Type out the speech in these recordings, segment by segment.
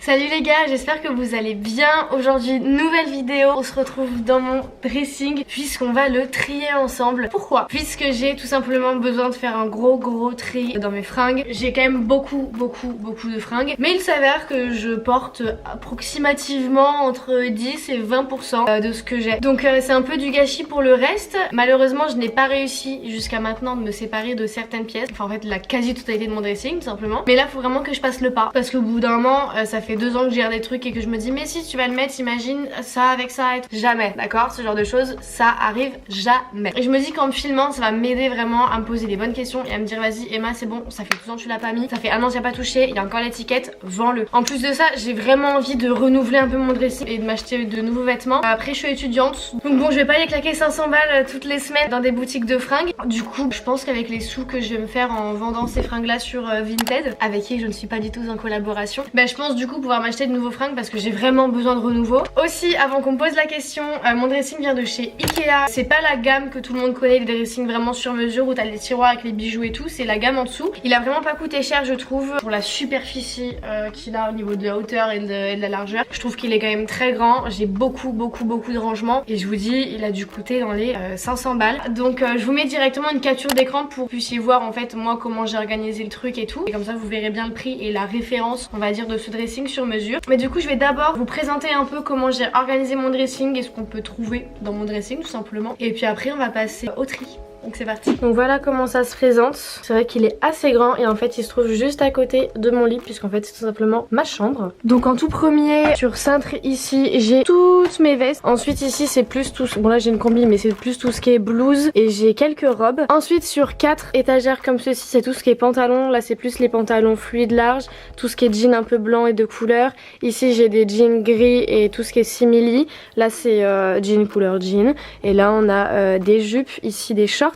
Salut les gars, j'espère que vous allez bien. Aujourd'hui, nouvelle vidéo, on se retrouve dans mon dressing puisqu'on va le trier ensemble. Pourquoi? Puisque j'ai tout simplement besoin de faire un gros tri dans mes fringues. J'ai quand même beaucoup de fringues, mais il s'avère que je porte approximativement entre 10 et 20% de ce que j'ai. Donc c'est un peu du gâchis pour le reste. Malheureusement, je n'ai pas réussi jusqu'à maintenant de me séparer de certaines pièces. Enfin en fait la quasi-totalité de mon dressing tout simplement. Mais là, il faut vraiment que je passe le pas parce qu'au bout d'un moment, ça fait 2 ans que j'ai des trucs et que je me dis mais si tu vas le mettre, imagine ça avec ça et tout. Jamais, d'accord? Ce genre de choses, ça arrive jamais. Et je me dis qu'en me filmant, ça va m'aider vraiment à me poser les bonnes questions et à me dire vas-y Emma, c'est bon, ça fait 2 ans que tu l'as pas mis, ça fait 1 an que tu n'as pas touché, il y a encore l'étiquette, vends-le. En plus de ça, j'ai vraiment envie de renouveler un peu mon dressing et de m'acheter de nouveaux vêtements. Après, je suis étudiante, donc bon, je vais pas aller claquer 500 balles toutes les semaines dans des boutiques de fringues. Du coup, je pense qu'avec les sous que je vais me faire en vendant ces fringues là sur Vinted, avec qui je ne suis pas du tout en collaboration, ben je pense du coup pouvoir m'acheter de nouveaux fringues parce que j'ai vraiment besoin de renouveau. Aussi, avant qu'on me pose la question, mon dressing vient de chez Ikea. C'est pas la gamme que tout le monde connaît, les dressings vraiment sur mesure où t'as les tiroirs avec les bijoux et tout, c'est la gamme en dessous. Il a vraiment pas coûté cher je trouve pour la superficie qu'il a au niveau de la hauteur et de la largeur. Je trouve qu'il est quand même très grand, j'ai beaucoup de rangements et je vous dis il a dû coûter dans les 500 balles. Donc je vous mets directement une capture d'écran pour que vous puissiez voir en fait moi comment j'ai organisé le truc et tout. Et comme ça vous verrez bien le prix et la référence on va dire de ce dressing sur mesure. Mais du coup je vais d'abord vous présenter un peu comment j'ai organisé mon dressing et ce qu'on peut trouver dans mon dressing tout simplement. Et puis après on va passer au tri. Donc c'est parti. Donc voilà comment ça se présente. C'est vrai qu'il est assez grand et en fait il se trouve juste à côté de mon lit puisqu'en fait c'est tout simplement ma chambre. Donc en tout premier sur cintre ici j'ai toutes mes vestes. Ensuite ici c'est plus tout, bon là j'ai une combi mais c'est plus tout ce qui est blouse et j'ai quelques robes. Ensuite sur 4 étagères comme ceci c'est tout ce qui est pantalon. Là c'est plus les pantalons fluides larges, tout ce qui est jean un peu blanc et de couleur. Ici j'ai des jeans gris et tout ce qui est simili. Là c'est jean couleur jean et là on a des jupes, ici des shorts.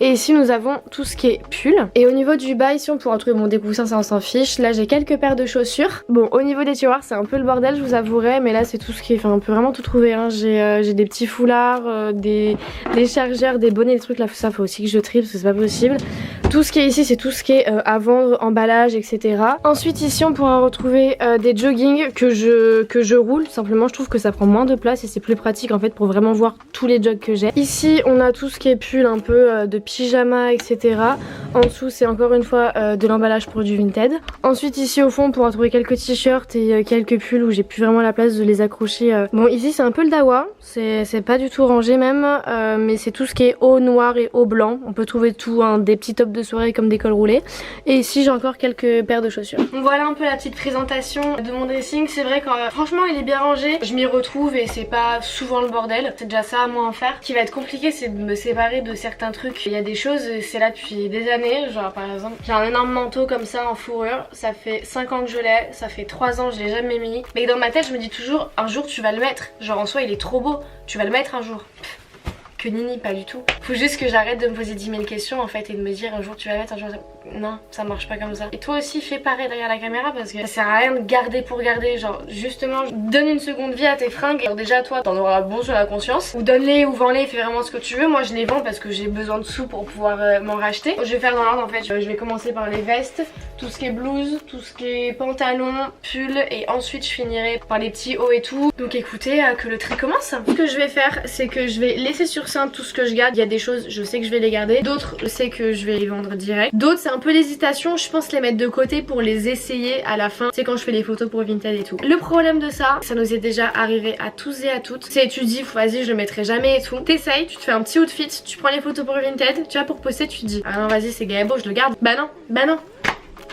Et ici nous avons tout ce qui est pull. Et au niveau du bas ici on pourra trouver des coussins, ça on s'en fiche. Là j'ai quelques paires de chaussures. Bon au niveau des tiroirs c'est un peu le bordel je vous avouerai. Mais là c'est tout ce qui est, enfin on peut vraiment tout trouver hein. J'ai des petits foulards, des chargeurs, des bonnets, des trucs là. Ça faut aussi que je trie parce que c'est pas possible. Tout ce qui est ici c'est tout ce qui est à vendre, emballage etc. Ensuite ici on pourra retrouver des joggings que je roule. Tout simplement je trouve que ça prend moins de place et c'est plus pratique en fait pour vraiment voir tous les jogs que j'ai. Ici on a tout ce qui est pull un peu de pyjama etc. En dessous c'est encore une fois de l'emballage pour du Vinted. Ensuite ici au fond on pourra trouver quelques t-shirts et quelques pulls où j'ai plus vraiment la place de les accrocher. Bon ici c'est un peu le dawa, c'est pas du tout rangé même mais c'est tout ce qui est haut noir et haut blanc. On peut trouver tout hein, des petits tops de soirée comme des cols roulés. Et ici j'ai encore quelques paires de chaussures. Donc voilà un peu la petite présentation de mon dressing. C'est vrai que franchement il est bien rangé, je m'y retrouve et c'est pas souvent le bordel. C'est déjà ça à moi en faire. Ce qui va être compliqué c'est de me séparer de certains trucs. Il y a des choses, c'est là depuis des années, genre par exemple j'ai un énorme manteau comme ça en fourrure, ça fait 5 ans que je l'ai, ça fait 3 ans je l'ai jamais mis, mais dans ma tête je me dis toujours un jour tu vas le mettre, genre en soi il est trop beau, tu vas le mettre un jour. Que nini, pas du tout. Faut juste que j'arrête de me poser 10 000 questions en fait et de me dire un jour tu vas le mettre, un jour non, ça marche pas comme ça. Et toi aussi fais pareil derrière la caméra parce que ça sert à rien de garder pour garder. Genre justement donne une seconde vie à tes fringues. Alors déjà toi t'en auras bon sur la conscience. Ou donne-les ou vends-les, fais vraiment ce que tu veux. Moi je les vends parce que j'ai besoin de sous pour pouvoir m'en racheter. Je vais faire dans l'ordre en fait. Je vais commencer par les vestes, tout ce qui est blouse, tout ce qui est pantalon, pull et ensuite je finirai par les petits hauts et tout. Donc écoutez que le tri commence. Ce que je vais faire c'est que je vais laisser sur cintre tout ce que je garde. Il y a des choses je sais que je vais les garder, d'autres je sais que je vais les vendre direct, d'autres c'est un peu l'hésitation, je pense les mettre de côté pour les essayer à la fin, c'est quand je fais les photos pour Vinted et tout. Le problème de ça nous est déjà arrivé à tous et à toutes, c'est tu dis vas-y je le mettrai jamais et tout, t'essayes, tu te fais un petit outfit, tu prends les photos pour Vinted, tu vas pour poster, tu te dis ah non vas-y c'est gay beau je le garde, bah non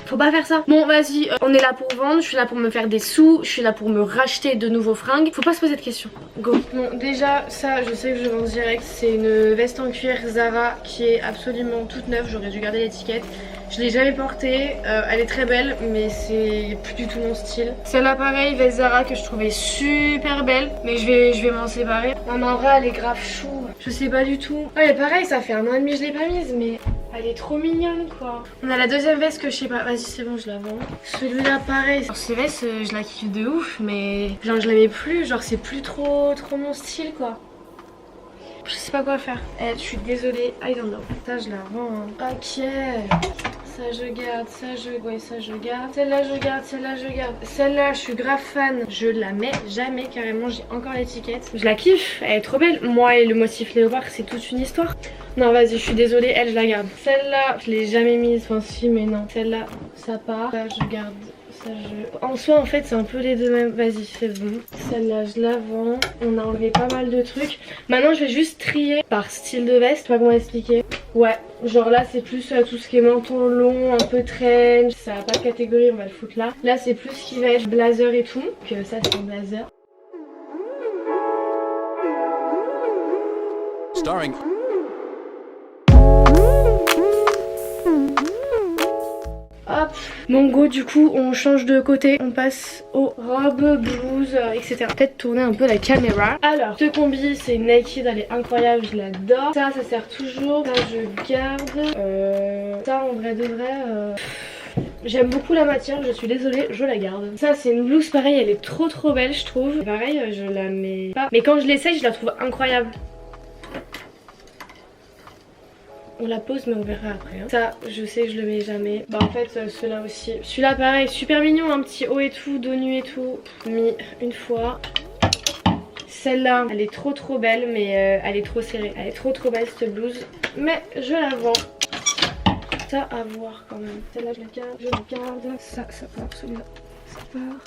faut pas faire ça. Bon vas-y, on est là pour vendre, je suis là pour me faire des sous, je suis là pour me racheter de nouveaux fringues. Faut pas se poser de questions. Go. Bon déjà ça je sais que je vends direct. C'est une veste en cuir Zara qui est absolument toute neuve. J'aurais dû garder l'étiquette. Je l'ai jamais portée, elle est très belle mais c'est plus du tout mon style. Celle-là pareil, veste Zara que je trouvais super belle mais je vais m'en séparer. Non mais en vrai elle est grave chou, je sais pas du tout. Ouais pareil ça fait 1 an et demi que je l'ai pas mise mais elle est trop mignonne quoi. On a la deuxième veste que je sais pas, vas-y c'est bon je la vends. Celui-là pareil, alors, cette veste je la kiffe de ouf mais genre je la mets plus, genre c'est plus trop mon style quoi. Je sais pas quoi faire. Je suis désolée, I don't know. Ça je la rends. Hein. Ok. Ça je garde, ouais, ça je garde. Celle-là je garde, celle-là je garde. Celle-là je suis grave fan. Je la mets jamais carrément, j'ai encore l'étiquette. Je la kiffe, elle est trop belle. Moi et le motif léopard c'est toute une histoire. Non vas-y, je suis désolée, elle je la garde. Celle-là je l'ai jamais mise, enfin si mais non. Celle-là ça part, ça je garde. En soi en fait c'est un peu les deux mêmes. Vas-y c'est bon. Celle-là je la vends. On a enlevé pas mal de trucs. Maintenant je vais juste trier par style de veste. Je sais pas comment expliquer. Ouais, genre là c'est plus tout ce qui est menton long, un peu trench. Ça a pas de catégorie, on va le foutre là. Là c'est plus ce qui va être blazer et tout. Donc ça c'est un blazer. Starring. Hop, mon go du coup on change de côté, on passe aux robes, blouses, etc. Peut-être tourner un peu la caméra. Alors, ce combi c'est une Naked, elle est incroyable, je l'adore. Ça sert toujours, ça je garde. Ça en vrai de vrai... J'aime beaucoup la matière, je suis désolée, je la garde. Ça c'est une blouse pareil, elle est trop belle je trouve. Pareil, je la mets pas. Mais quand je l'essaye, je la trouve incroyable. On la pose mais on verra après hein. Ça je sais que je le mets jamais. Bah en fait ceux-là aussi. Celui-là pareil, super mignon, un petit haut et tout, dos nu et tout. Mis une fois. Celle-là elle est trop belle mais elle est trop serrée. Elle est trop belle cette blouse. Mais je la vends. Ça à voir quand même. Celle-là je la garde, je la garde. Ça part, celui-là.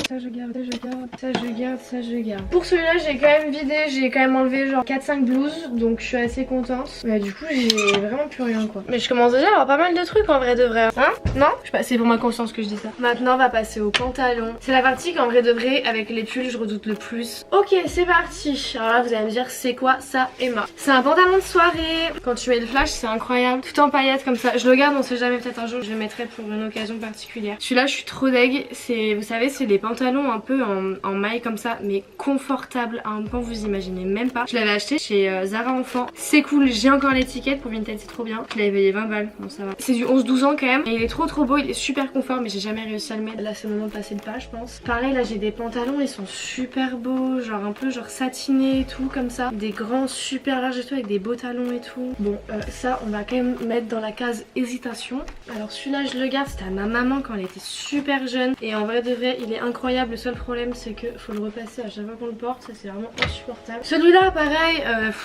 Ça je garde, ça je garde, ça je garde, ça je garde. Pour celui-là j'ai quand même vidé, j'ai quand même enlevé genre 4-5 blouses. Donc je suis assez contente. Mais du coup j'ai vraiment plus rien quoi. Mais je commence déjà à avoir pas mal de trucs en vrai de vrai. Hein? Non? Je sais pas, c'est pour ma conscience que je dis ça. Maintenant on va passer aux pantalons. C'est la partie qu'en vrai de vrai avec les pulls je redoute le plus. Ok c'est parti. Alors là vous allez me dire c'est quoi ça Emma? C'est un pantalon de soirée. Quand tu mets le flash c'est incroyable. Tout en paillettes comme ça. Je le garde, on sait jamais, peut-être un jour je le mettrai pour une occasion particulière. Celui-là je suis trop deg. C'est, vous savez, c'est des pantalons un peu en maille comme ça mais confortable à un point vous imaginez même pas. Je l'avais acheté chez Zara Enfant. C'est cool, j'ai encore l'étiquette pour Vinted, c'est trop bien. Je l'avais payé 20 balles, bon ça va. C'est du 11-12 ans quand même et il est trop beau, il est super confort mais j'ai jamais réussi à le mettre. Là c'est le moment de passer le pas je pense. Pareil là j'ai des pantalons, ils sont super beaux, genre un peu genre satinés et tout comme ça. Des grands super larges et tout avec des beaux talons et tout. Bon ça on va quand même mettre dans la case hésitation. Alors celui-là je le garde, c'était à ma maman quand elle était super jeune et en vrai de vrai il est incroyable. Le seul problème c'est que faut le repasser à chaque fois qu'on le porte, ça c'est vraiment insupportable. Celui-là pareil,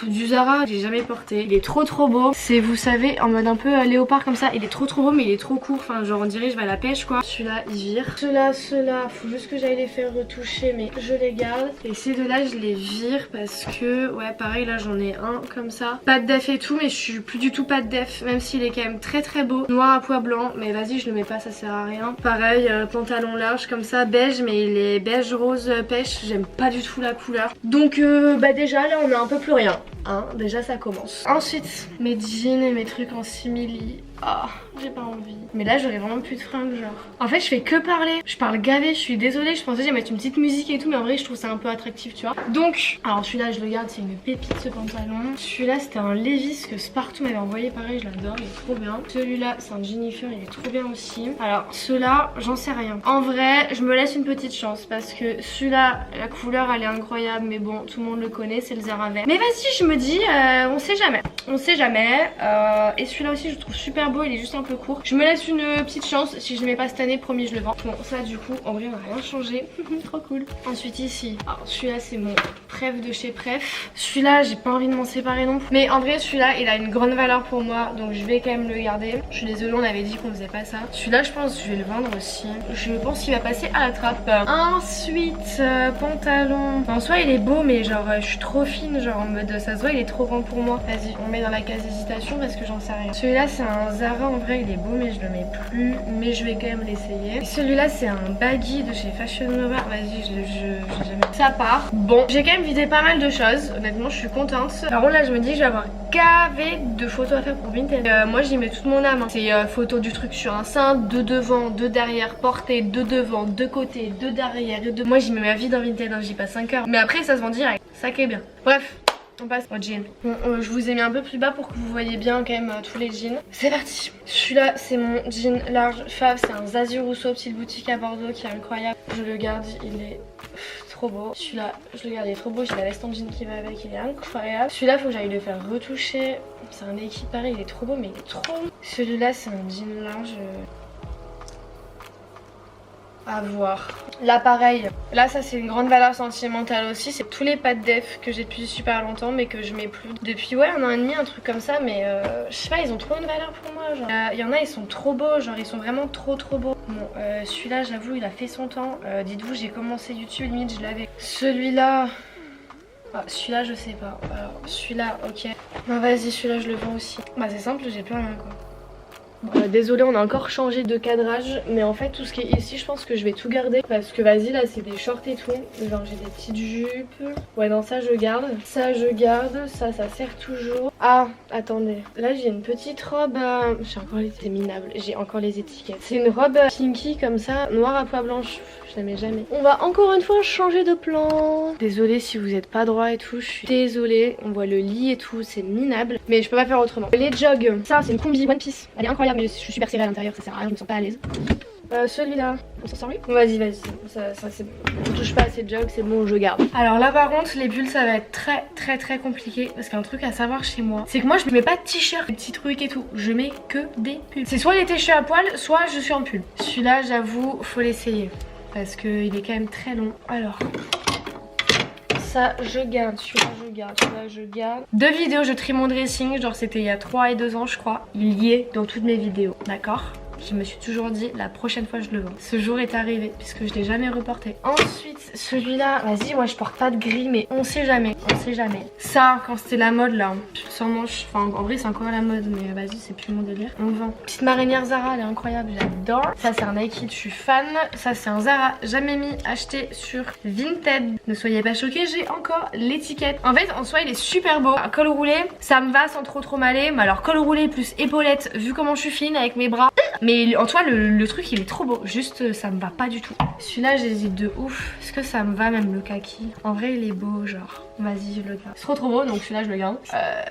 du Zara, j'ai jamais porté. Il est trop beau. C'est, vous savez, en mode un peu léopard comme ça. Il est trop beau mais il est trop court, enfin genre on dirait je vais à la pêche quoi. Celui-là il vire. Ceux-là, faut juste que j'aille les faire retoucher mais je les garde. Et ces deux-là je les vire parce que ouais pareil là j'en ai un comme ça. Pas de def et tout mais je suis plus du tout pas de def. Même s'il est quand même très beau. Noir à pois blanc mais vas-y je le mets pas, ça sert à rien. Pareil pantalon large comme ça, beige mais il est beige rose pêche, j'aime pas du tout la couleur. Donc bah déjà là on a un peu plus rien hein, déjà ça commence. Ensuite mes jeans et mes trucs en simili. Ah, j'ai pas envie. Mais là j'aurais vraiment plus de fringues genre. En fait je fais que parler, je parle gavé, je suis désolée. Je pensais que j'allais mettre une petite musique et tout mais en vrai je trouve ça un peu attractif tu vois. Donc, alors celui-là je le garde, c'est une pépite ce pantalon. Celui-là c'était un Levi's que Spartoo m'avait envoyé, pareil je l'adore, il est trop bien. Celui-là c'est un Jennifer, il est trop bien aussi. Alors ceux-là j'en sais rien. En vrai je me laisse une petite chance parce que celui-là la couleur elle est incroyable mais bon tout le monde le connaît, c'est le Zara vert. Mais vas-y je me dis on sait jamais. On sait jamais. Et celui-là aussi je le trouve super beau, il est juste un peu court. Je me laisse une petite chance, si je le mets pas cette année promis je le vends. Bon ça du coup en vrai on n'a rien changé. Trop cool. Ensuite ici, alors celui-là c'est mon Pref de chez Pref. Celui-là j'ai pas envie de m'en séparer non plus. Mais en vrai celui-là il a une grande valeur pour moi donc je vais quand même le garder. Je suis désolée, on avait dit qu'on faisait pas ça. Celui-là je pense que je vais le vendre aussi. Je pense qu'il va passer à la trappe. Ensuite pantalon. En soi il est beau mais genre je suis trop fine, genre en mode ça se voit il est trop grand pour moi. Vas-y on met dans la case hésitation parce que j'en sais rien. Celui-là c'est un Zara, en vrai il est beau mais je le mets plus, mais je vais quand même l'essayer. Celui-là c'est un baggy de chez Fashion Nova. Vas-y je jamais. Ça part. Bon j'ai quand même vidé pas mal de choses, honnêtement je suis contente. Par contre là je me dis que je vais avoir gavé de photos à faire pour Vinted. Moi j'y mets toute mon âme hein. C'est photos du truc sur un sein, deux devant, deux derrière, portée, deux devant, deux côtés, deux derrière, deux... Moi j'y mets ma vie dans Vinted hein. J'y passe 5 heures. Mais après ça se vend direct, ça qui est bien. Bref, on passe au jean. Bon, je vous ai mis un peu plus bas pour que vous voyez bien quand même tous les jeans. C'est parti. Celui-là c'est mon jean large fave, c'est un Zazie Rousseau, petite boutique à Bordeaux qui est incroyable. Je le garde, il est trop beau. Celui-là, je le garde, il est trop beau. J'ai la veste en jean qui va avec, il est incroyable. Celui-là, faut que j'aille le faire retoucher. C'est un équipe pareil, il est trop beau, mais il est trop beau. Celui-là, c'est un jean large. À voir. Là pareil, là ça c'est une grande valeur sentimentale aussi. C'est tous les pattes def que j'ai depuis super longtemps mais que je mets plus depuis ouais 1 an et demi, un truc comme ça. Mais je sais pas, ils ont trop une valeur pour moi. Il y en a, ils sont trop beaux, genre ils sont vraiment trop beaux. Bon celui-là j'avoue il a fait son temps. Dites-vous j'ai commencé YouTube limite je l'avais. Celui-là... Ah, celui-là je sais pas. Alors celui-là ok. Non vas-y celui-là je le vends aussi. Bah c'est simple, j'ai plus rien quoi. Désolée, on a encore changé de cadrage, mais en fait tout ce qui est ici je pense que je vais tout garder parce que vas-y là c'est des shorts et tout, genre j'ai des petites jupes. Ouais non ça je garde, ça je garde, ça sert toujours. Ah attendez, là j'ai une petite robe, j'ai encore les... c'est minable, j'ai encore les étiquettes. C'est une robe pinky comme ça, noire à pois blanche. Je la mets jamais. On va encore une fois changer de plan. Désolée si vous êtes pas droit et tout, je suis désolée. On voit le lit et tout, c'est minable. Mais je peux pas faire autrement. Les jogs, ça c'est une combi One Piece. Elle est incroyable mais je suis super serrée à l'intérieur, ça sert à rien, je me sens pas à l'aise. Celui-là, on s'en sort lui? Vas-y, ça c'est bon. On touche pas à ces jogs, c'est bon, je garde. Alors là par contre, les pulls ça va être très compliqué. Parce qu'un truc à savoir chez moi, c'est que moi je mets pas de t-shirt, des petits trucs et tout. Je mets que des pulls. C'est soit l'été je suis à poil, soit je suis en pull. Celui-là j'avoue, faut l'essayer. Parce qu'il est quand même très long. Alors, ça je garde, celui-là je garde, celui-là je garde. 2 vidéos, je trie mon dressing, genre c'était il y a 3 et 2 ans je crois. Il y est dans toutes mes vidéos, d'accord? Je me suis toujours dit la prochaine fois je le vends. Ce jour est arrivé puisque je l'ai jamais reporté. Ensuite celui-là, vas-y moi je porte pas de gris mais on sait jamais, on sait jamais. Ça quand c'était la mode là, sans manche, enfin en vrai c'est encore la mode mais vas-y c'est plus mon délire. On vend. Petite marinière Zara, elle est incroyable, j'adore. Ça c'est un Nike, je suis fan. Ça c'est un Zara, jamais mis, acheté sur Vinted. Ne soyez pas choqués, j'ai encore l'étiquette. En fait en soi il est super beau. Un col roulé, ça me va sans trop m'aller. Mais alors col roulé plus épaulette, vu comment je suis fine avec mes bras. Mais en toi le truc il est trop beau, juste ça me va pas du tout. Celui-là j'hésite de ouf, est-ce que ça me va même le kaki? En vrai il est beau genre, vas-y je le garde. C'est trop beau donc celui-là je le garde.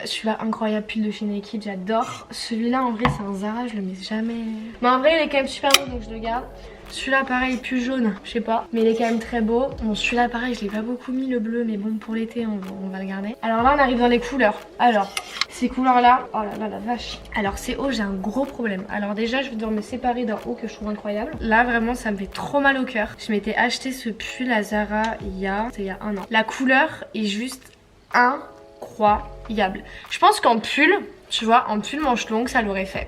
Celui-là incroyable, pull de chez Naked, j'adore. Celui-là en vrai c'est un Zara, je le mets jamais. Mais en vrai il est quand même super beau donc je le garde. Celui-là pareil plus jaune, je sais pas, mais il est quand même très beau. Bon celui-là pareil je l'ai pas beaucoup mis le bleu mais bon pour l'été on va le garder. Alors là on arrive dans les couleurs. Alors ces couleurs là, oh là là la vache. Alors ces hauts j'ai un gros problème. Alors déjà je vais devoir me séparer d'un haut que je trouve incroyable. Là vraiment ça me fait trop mal au cœur. Je m'étais acheté ce pull à Zara il y a 1 an. La couleur est juste incroyable. Je pense qu'en pull, tu vois, en pull manche longue ça l'aurait fait.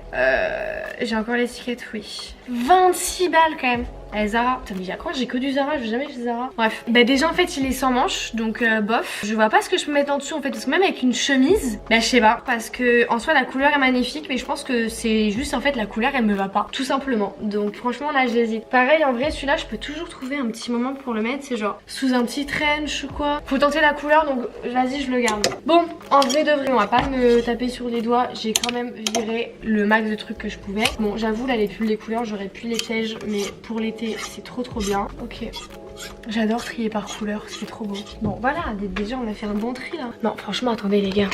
J'ai encore l'étiquette, oui. 26 balles quand même. Eh Zara, putain mais il y a quoi? J'ai que du Zara, je vais jamais chez Zara. Bref, bah déjà en fait il est sans manches, donc bof. Je vois pas ce que je peux mettre en dessous en fait, parce que même avec une chemise, bah je sais pas. Parce que en soi la couleur est magnifique, mais je pense que c'est juste en fait la couleur elle me va pas, tout simplement. Donc franchement là j'hésite. Pareil en vrai celui-là je peux toujours trouver un petit moment pour le mettre, c'est genre sous un petit trench ou quoi. Faut tenter la couleur donc vas-y je le garde. Bon, en vrai de vrai on va pas me taper sur les doigts, j'ai quand même viré le max de trucs que je pouvais. Bon j'avoue là les pulls, les couleurs j'aurais pu les tèges, mais pour l'été c'est trop bien. Ok. J'adore trier par couleur, c'est trop beau. Bon voilà, déjà on a fait un bon tri là. Non franchement attendez les gars.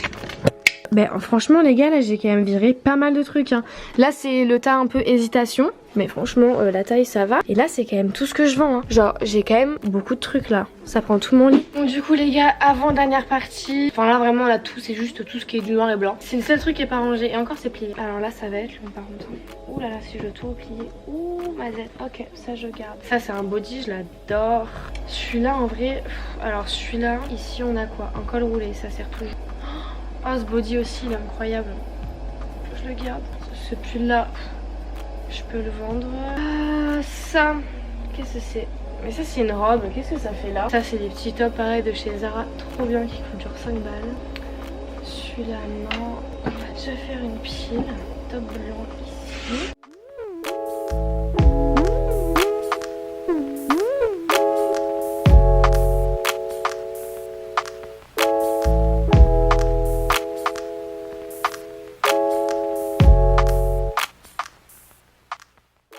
Ben franchement les gars là j'ai quand même viré pas mal de trucs hein. Là c'est le tas un peu hésitation. Mais franchement la taille ça va. Et là c'est quand même tout ce que je vends hein. Genre j'ai quand même beaucoup de trucs là. Ça prend tout mon lit. Donc du coup les gars, avant dernière partie, enfin là vraiment là tout c'est juste tout ce qui est du noir et blanc. C'est le seul truc qui est pas rangé et encore c'est plié. Alors là ça va être long par contre. Ouh là là si je dois tout replier. Ouh ma zette. Ok ça je garde. Ça c'est un body, je l'adore. Celui-là en vrai, alors celui-là, ici on a quoi? Un col roulé, ça sert toujours. Oh ce body aussi il est incroyable. Je le garde. Ce pull là, je peux le vendre. Ça, qu'est-ce que c'est? Mais ça c'est une robe, qu'est-ce que ça fait là? Ça c'est des petits tops pareils de chez Zara, trop bien, qui coûtent genre 5 balles. Celui-là non. On va déjà faire une pile. Top blanc ici.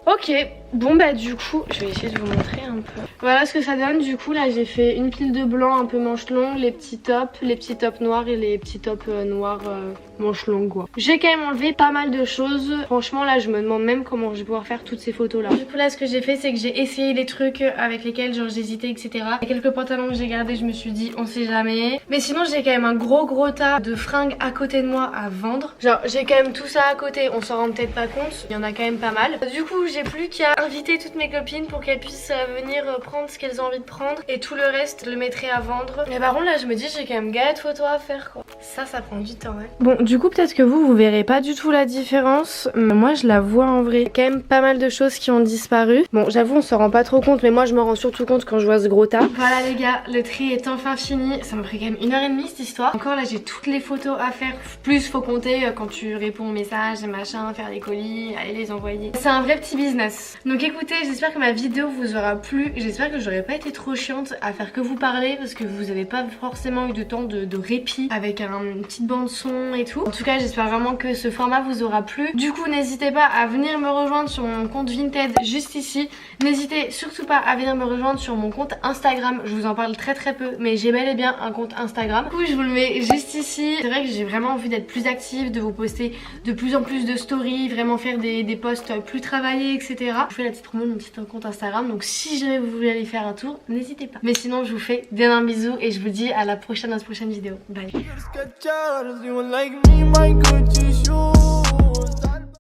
Ok, Bon bah du coup, je vais essayer de vous montrer un peu. Voilà ce que ça donne. Du coup là j'ai fait une pile de blanc un peu manche longue, les petits tops noirs et les petits tops noirs manche longue quoi. J'ai quand même enlevé pas mal de choses. Franchement là je me demande même comment je vais pouvoir faire toutes ces photos là. Du coup là ce que j'ai fait c'est que j'ai essayé les trucs avec lesquels genre j'hésitais etc. Il y a quelques pantalons que j'ai gardés, je me suis dit on sait jamais. Mais sinon j'ai quand même un gros tas de fringues à côté de moi à vendre. Genre j'ai quand même tout ça à côté, on s'en rend peut-être pas compte, il y en a quand même pas mal. Du coup j'ai plus qu'à inviter toutes mes copines pour qu'elles puissent venir prendre ce qu'elles ont envie de prendre et tout le reste je le mettrai à vendre. Mais par contre là je me dis j'ai quand même galette photo à faire quoi. Ça prend du temps ouais. Bon du coup peut-être que vous verrez pas du tout la différence, mais moi je la vois en vrai. Il y a quand même pas mal de choses qui ont disparu. Bon j'avoue on s'en rend pas trop compte, mais moi je me rends surtout compte quand je vois ce gros tas. Voilà les gars, le tri est enfin fini. Ça m'a pris quand même 1h30 cette histoire. Encore là j'ai toutes les photos à faire. Plus faut compter quand tu réponds aux messages et machin, faire les colis, aller les envoyer. C'est un vrai petit business. Donc écoutez, j'espère que ma vidéo vous aura plu. J'espère que j'aurais pas été trop chiante à faire que vous parler, parce que vous avez pas forcément eu de temps de répit avec une petite bande son et tout. En tout cas j'espère vraiment que ce format vous aura plu. Du coup n'hésitez pas à venir me rejoindre sur mon compte Vinted juste ici. N'hésitez surtout pas à venir me rejoindre sur mon compte Instagram. Je vous en parle très peu, mais j'ai bel et bien un compte Instagram. Du coup je vous le mets juste ici. C'est vrai que j'ai vraiment envie d'être plus active, de vous poster de plus en plus de stories, vraiment faire des posts plus travaillés etc. Je fais la petite promo de mon petit compte Instagram, donc si jamais vous voulez aller faire un tour, n'hésitez pas. Mais sinon je vous fais d'énormes bisous et je vous dis à la prochaine dans une prochaine vidéo. Bye.